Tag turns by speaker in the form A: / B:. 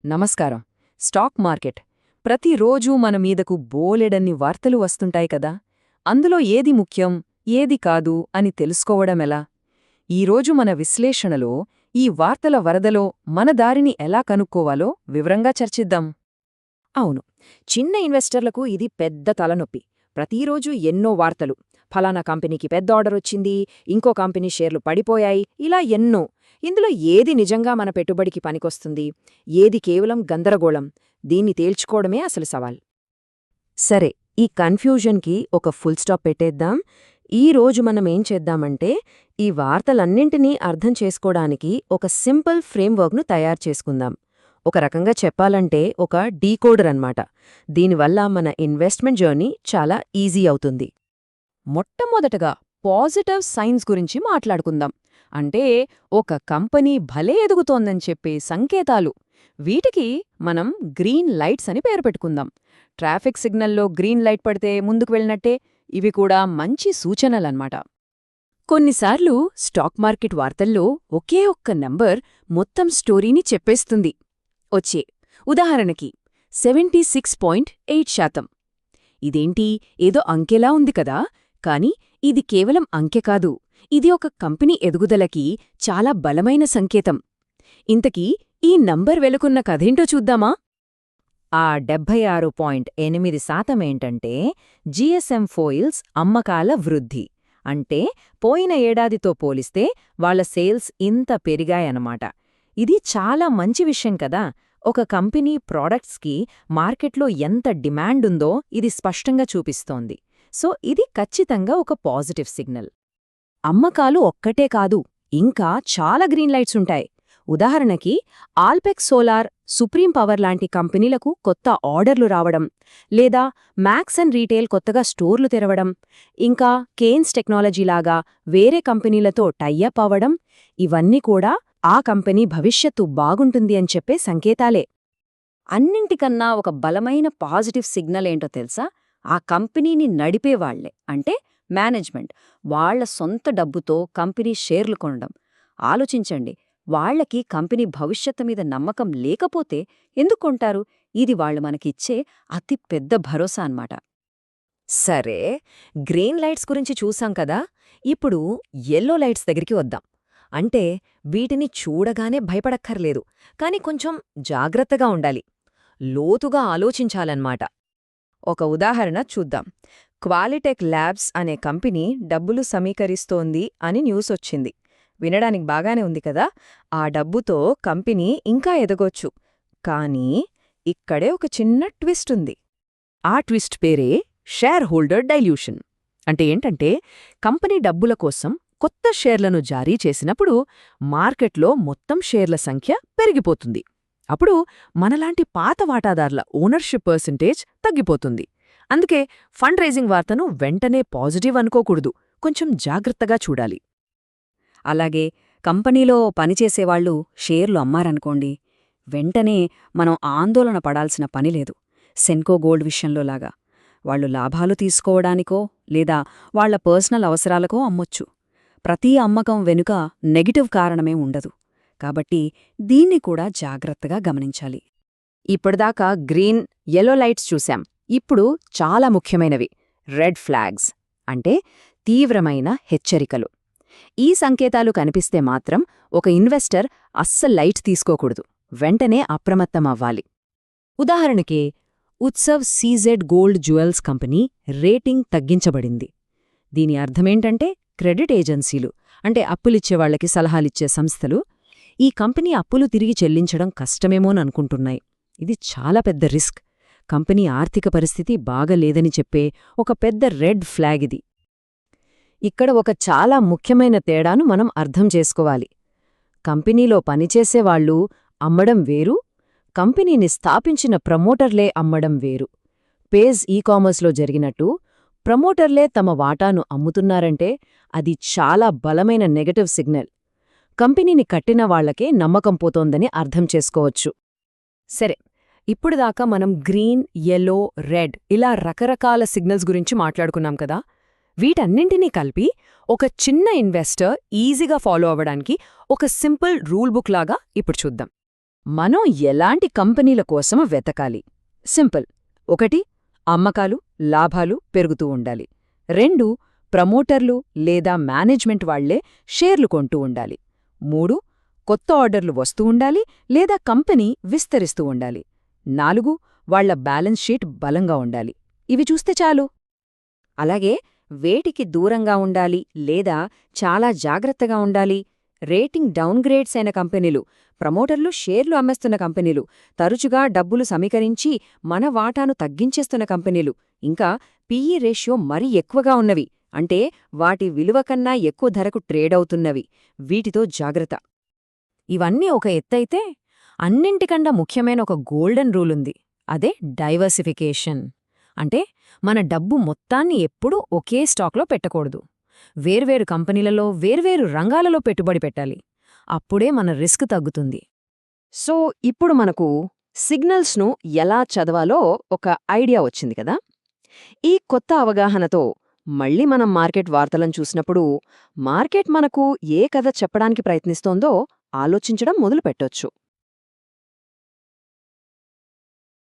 A: నమస్కారం. Stock market ప్రతిరోజూ మన మీదకు బోలెడన్ని వార్తలు వస్తుంటాయి కదా. అందులో ఏది ముఖ్యం, ఏది కాదు అని తెలుసుకోవడమెలా? ఈరోజు మన విశ్లేషణలో ఈ వార్తల వరదలో మన దారిని ఎలా కనుక్కోవాలో వివరంగా చర్చిద్దాం.
B: అవును, చిన్న ఇన్వెస్టర్లకు ఇది పెద్ద తలనొప్పి. ప్రతిరోజు ఎన్నో వార్తలు. ఫలానా కంపెనీకి పెద్ద ఆర్డర్ వచ్చింది, ఇంకో కంపెనీ షేర్లు పడిపోయాయి, ఇలా ఎన్నో. ఇందులో ఏది నిజంగా మన పెట్టుబడికి పనికొస్తుంది, ఏది కేవలం గందరగోళం, దీన్ని తేల్చుకోవడమే అసలు సవాల్.
A: సరే, ఈ కన్ఫ్యూజన్కి ఒక ఫుల్ స్టాప్ పెట్టేద్దాం. ఈ రోజు మనమేం చేద్దామంటే, ఈ వార్తలన్నింటినీ అర్థం చేసుకోవడానికి ఒక సింపుల్ ఫ్రేమ్వర్క్ను తయారు చేసుకుందాం. ఒక రకంగా చెప్పాలంటే ఒక డీకోడర్ అన్నమాట. దీనివల్ల మన ఇన్వెస్ట్మెంట్ జర్నీ చాలా ఈజీ అవుతుంది. మొట్టమొదటగా పాజిటివ్ సైన్స్ గురించి మాట్లాడుకుందాం. అంటే ఒక కంపెనీ భలే ఎదుగుతోందని చెప్పే సంకేతాలు. వీటికి మనం గ్రీన్ లైట్స్ అని పేరు పెట్టుకుందాం. ట్రాఫిక్ సిగ్నల్లో గ్రీన్ లైట్ పడితే ముందుకు వెళ్ళినట్టే ఇవి కూడా మంచి సూచనలన్నమాట. కొన్నిసార్లు స్టాక్ మార్కెట్ వార్తల్లో ఒకే ఒక్క నంబర్ మొత్తం స్టోరీని చెప్పేస్తుంది. వచ్చే ఉదాహరణకి 76.8%. ఇదేంటి, ఏదో అంకెలా ఉంది కదా, కాని ఇది కేవలం అంకె కాదు, ఇది ఒక కంపెనీ ఎదుగుదలకి చాలా బలమైన సంకేతం. ఇంతకీ ఈ నంబర్ వెలుకున్న కథేంటో చూద్దామా?
B: ఆ 76.8% ఏంటంటే జిఎస్ఎం ఫోయిల్స్ అమ్మకాల వృద్ధి. అంటే పోయిన ఏడాదితో పోలిస్తే వాళ్ల సేల్స్ ఇంత పెరిగాయన్నమాట. ఇది చాలా మంచి విషయం కదా. ఒక కంపెనీ ప్రోడక్ట్స్కి మార్కెట్లో ఎంత డిమాండుందో ఇది స్పష్టంగా చూపిస్తోంది. సో ఇది ఖచ్చితంగా ఒక పాజిటివ్ సిగ్నల్.
A: అమ్మకాలు ఒక్కటే కాదు, ఇంకా చాలా గ్రీన్ లైట్స్ ఉంటాయి. ఉదాహరణకి ఆల్పెక్ సోలార్, సుప్రీం పవర్ లాంటి కంపెనీలకు కొత్త ఆర్డర్లు రావడం, లేదా మ్యాక్స్ అండ్ రీటైల్ కొత్తగా స్టోర్లు తెరవడం, ఇంకా కేన్స్ టెక్నాలజీలాగా వేరే కంపెనీలతో టైఅప్ అవ్వడం, ఇవన్నీ కూడా ఆ కంపెనీ భవిష్యత్తు బాగుంటుంది అని చెప్పే సంకేతాలే.
B: అన్నింటికన్నా ఒక బలమైన పాజిటివ్ సిగ్నల్ ఏంటో తెలుసా? ఆ కంపెనీని నడిపేవాళ్లే, అంటే మేనేజ్మెంట్, వాళ్ల సొంత డబ్బుతో కంపెనీ షేర్లు కొనడం. ఆలోచించండి, వాళ్లకి కంపెనీ భవిష్యత్తు మీద నమ్మకం లేకపోతే ఎందుకు కొంటారు? ఇది వాళ్లు మనకిచ్చే అతి పెద్ద భరోసా అన్నమాట.
A: సరే, గ్రీన్ లైట్స్ గురించి చూసాం కదా. ఇప్పుడు యెల్లో లైట్స్ దగ్గరికి వద్దాం. అంటే వీటిని చూడగానే భయపడక్కర్లేదు, కాని కొంచెం జాగ్రత్తగా ఉండాలి, లోతుగా ఆలోచించాలన్నమాట. ఒక ఉదాహరణ చూద్దాం. క్వాలిటెక్ ల్యాబ్స్ అనే కంపెనీ డబ్బులు సమీకరిస్తోంది అని న్యూస్ వచ్చింది. వినడానికి బాగానే ఉంది కదా. ఆ డబ్బుతో కంపెనీ ఇంకా ఎదగొచ్చు. కానీ ఇక్కడే ఒక చిన్న ట్విస్ట్ ఉంది. ఆ ట్విస్ట్ పేరే షేర్ హోల్డర్ డైల్యూషన్. అంటే ఏంటంటే, కంపెనీ డబ్బుల కోసం కొత్త షేర్లను జారీ చేసినప్పుడు మార్కెట్లో మొత్తం షేర్ల సంఖ్య పెరిగిపోతుంది. అప్పుడు మనలాంటి పాత వాటాదార్ల ఓనర్షిప్ పర్సెంటేజ్ తగ్గిపోతుంది. అందుకే ఫండ్ రైజింగ్ వార్తను వెంటనే పాజిటివ్ అనుకోకూడదు, కొంచెం జాగ్రత్తగా చూడాలి.
B: అలాగే కంపెనీలో పనిచేసేవాళ్లు షేర్లు అమ్మారనుకోండి, వెంటనే మనం ఆందోళన పడాల్సిన పనిలేదు. సెన్కో గోల్డ్ విషయంలోలాగా వాళ్లు లాభాలు తీసుకోవడానికో లేదా వాళ్ల పర్సనల్ అవసరాలకో అమ్మొచ్చు. ప్రతి అమ్మకం వెనుక నెగటివ్ కారణమే ఉండదు. కాబట్టి దీన్ని కూడా జాగ్రత్తగా గమనించాలి.
A: ఇప్పటిదాకా గ్రీన్, యెల్లో లైట్స్ చూశాం. ఇప్పుడు చాలా ముఖ్యమైనవి రెడ్ ఫ్లాగ్స్, అంటే తీవ్రమైన హెచ్చరికలు. ఈ సంకేతాలు కనిపిస్తే మాత్రం ఒక ఇన్వెస్టర్ అస్సలు లైట్ తీసుకోకూడదు, వెంటనే అప్రమత్తమవ్వాలి. ఉదాహరణకి Utsav CZ gold jewels company rating తగ్గించబడింది. దీని అర్థమేంటంటే, క్రెడిట్ ఏజెన్సీలు, అంటే అప్పులిచ్చేవాళ్లకి సలహాలిచ్చే సంస్థలు, ఈ కంపెనీ అప్పులు తిరిగి చెల్లించడం కష్టమేమోననుకుంటున్నాయి. ఇది చాలా పెద్ద రిస్క్. కంపెనీ ఆర్థిక పరిస్థితి బాగలేదని చెప్పే ఒక పెద్ద రెడ్ ఫ్లాగ్ ఇది. ఇక్కడ ఒక చాలా ముఖ్యమైన తేడాను మనం అర్థం చేసుకోవాలి. కంపెనీలో పనిచేసేవాళ్లు అమ్మడం వేరు, కంపెనీని స్థాపించిన ప్రమోటర్లే అమ్మడం వేరు. పేజ్ ఈకామర్స్లో జరిగినట్టు ప్రమోటర్లే తమ వాటాను అమ్ముతున్నారంటే అది చాలా బలమైన నెగటివ్ సిగ్నల్. కంపెనీని కట్టిన వాళ్లకే నమ్మకం పోతోందని అర్థం చేసుకోవచ్చు. సరే, ఇప్పుడుదాకా మనం గ్రీన్, యెల్లో, రెడ్ ఇలా రకరకాల సిగ్నల్స్ గురించి మాట్లాడుకున్నాం కదా. వీటన్నింటినీ కలిపి ఒక చిన్న ఇన్వెస్టర్ ఈజీగా ఫాలో అవ్వడానికి ఒక సింపుల్ రూల్ బుక్ లాగా ఇప్పుడు చూద్దాం. మనం ఎలాంటి కంపెనీల కోసం వెతకాలి? సింపుల్. 1 అమ్మకాలు, లాభాలు పెరుగుతూ ఉండాలి. 2 ప్రమోటర్లు లేదా మేనేజ్మెంట్ వాళ్లే షేర్లు కొంటూ ఉండాలి. 3 కొత్త ఆర్డర్లు వస్తూ ఉండాలి లేదా కంపెనీ విస్తరిస్తూ ఉండాలి. 4 వాళ్ల బ్యాలెన్స్ షీట్ బలంగా ఉండాలి. ఇవి చూస్తే చాలు.
B: అలాగే వేటికి దూరంగా ఉండాలి లేదా చాలా జాగ్రత్తగా ఉండాలి? రేటింగ్ డౌన్గ్రేడ్స్ అయిన కంపెనీలు, ప్రమోటర్లు షేర్లు అమ్మేస్తున్న కంపెనీలు, తరచుగా డబ్బులు సమీకరించి మన వాటాను తగ్గించేస్తున్న కంపెనీలు, ఇంకా పీఈ రేషియో మరీ ఎక్కువగా ఉన్నవి, అంటే వాటి విలువ కన్నా ఎక్కువ ధరకు ట్రేడవుతున్నవి. వీటితో జాగ్రత్త.
A: ఇవన్నీ ఒక ఎత్తైతే, అన్నింటికన్నా ముఖ్యమైన ఒక గోల్డెన్ రూల్ ఉంది. అదే డైవర్సిఫికేషన్. అంటే మన డబ్బు మొత్తాన్ని ఎప్పుడూ ఒకే స్టాక్లో పెట్టకూడదు. వేర్వేరు కంపెనీలలో వేర్వేరు రంగాలలో పెట్టుబడి పెట్టాలి. అప్పుడే మన రిస్క్ తగ్గుతుంది. సో ఇప్పుడు మనకు సిగ్నల్స్ను ఎలా చదవాలో ఒక ఐడియా వచ్చింది కదా. ఈ కొత్త అవగాహనతో మళ్ళీ మనం మార్కెట్ వార్తలను చూసినప్పుడు మార్కెట్ మనకు ఏ కథ చెప్పడానికి ప్రయత్నిస్తోందో ఆలోచించడం మొదలుపెట్టొచ్చు.